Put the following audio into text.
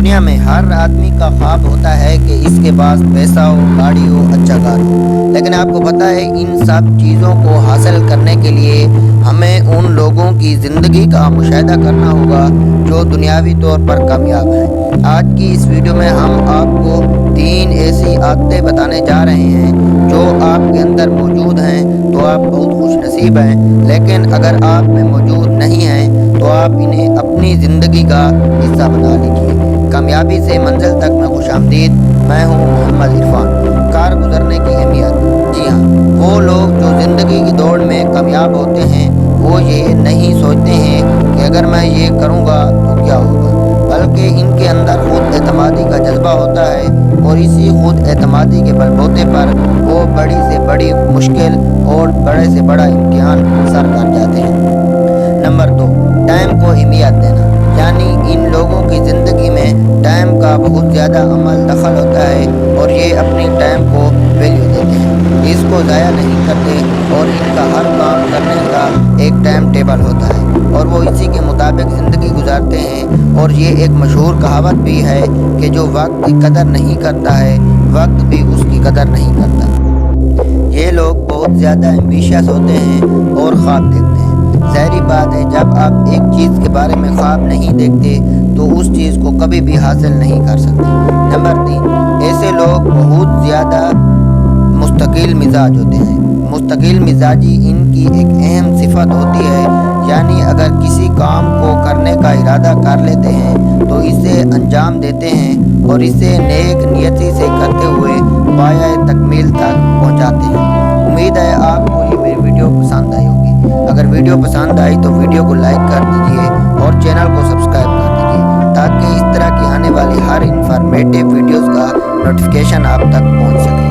دنیا میں ہر آدمی کا خواب ہوتا ہے کہ اس کے پاس پیسہ ہو، گاڑی ہو، اچھا گھر ہو، لیکن آپ کو پتہ ہے ان سب چیزوں کو حاصل کرنے کے لیے ہمیں ان لوگوں کی زندگی کا مشاہدہ کرنا ہوگا جو دنیاوی طور پر کامیاب ہیں۔ آج کی اس ویڈیو میں ہم آپ کو 3 ایسی عادتیں بتانے جا رہے ہیں جو آپ کے اندر موجود ہیں تو آپ بہت خوش نصیب ہیں، لیکن اگر آپ میں موجود نہیں ہیں تو آپ انہیں اپنی زندگی کا حصہ بنا لیجیے۔ کامیابی سے منزل تک میں خوش آمدید، میں ہوں محمد عرفان۔ کار گزرنے کی اہمیت۔ جی ہاں، وہ لوگ جو زندگی کی دوڑ میں کامیاب ہوتے ہیں وہ یہ نہیں سوچتے ہیں کہ اگر میں یہ کروں گا تو کیا ہوگا، بلکہ ان کے اندر خود اعتمادی کا جذبہ ہوتا ہے اور اسی خود اعتمادی کے بل بوتے پر وہ بڑی سے بڑی مشکل اور بڑے سے بڑا امتحان سر کر جاتے ہیں۔ نمبر 2، ٹائم کو اہمیت دینا، یعنی ان لوگوں کی زندگی میں ٹائم کا بہت زیادہ عمل دخل ہوتا ہے اور یہ اپنی ٹائم کو ویلیو دیتے ہیں، اس کو ضائع نہیں کرتے اور ان کا ہر کام کرنے کا ایک ٹائم ٹیبل ہوتا ہے اور وہ اسی کے مطابق زندگی گزارتے ہیں۔ اور یہ ایک مشہور کہاوت بھی ہے کہ جو وقت کی قدر نہیں کرتا ہے وقت بھی اس کی قدر نہیں کرتا۔ یہ لوگ بہت زیادہ ایمبیشیس ہوتے ہیں اور خواب دیکھتے ہیں۔ ظاہری بات ہے، جب آپ ایک چیز کے بارے میں خواب نہیں دیکھتے تو اس چیز کو کبھی بھی حاصل نہیں کر سکتے۔ نمبر 3، ایسے لوگ بہت زیادہ مستقل مزاج ہوتے ہیں۔ مستقل مزاجی ان کی ایک اہم صفت ہوتی ہے، یعنی اگر کسی کام کو کرنے کا ارادہ کر لیتے ہیں تو اسے انجام دیتے ہیں اور اسے نیک نیتی سے کرتے ہوئے پایہ تکمیل تک پہنچاتے ہیں۔ امید ہے آپ کو یہ میری ویڈیو پسند آئی ہوگی۔ اگر ویڈیو پسند آئی تو ویڈیو کو لائک کر دیجیے اور چینل کو سبسکرائب کر دیجیے تاکہ اس طرح کی آنے والی ہر انفارمیٹیو ویڈیوز کا نوٹیفیکیشن آپ تک پہنچ سکے۔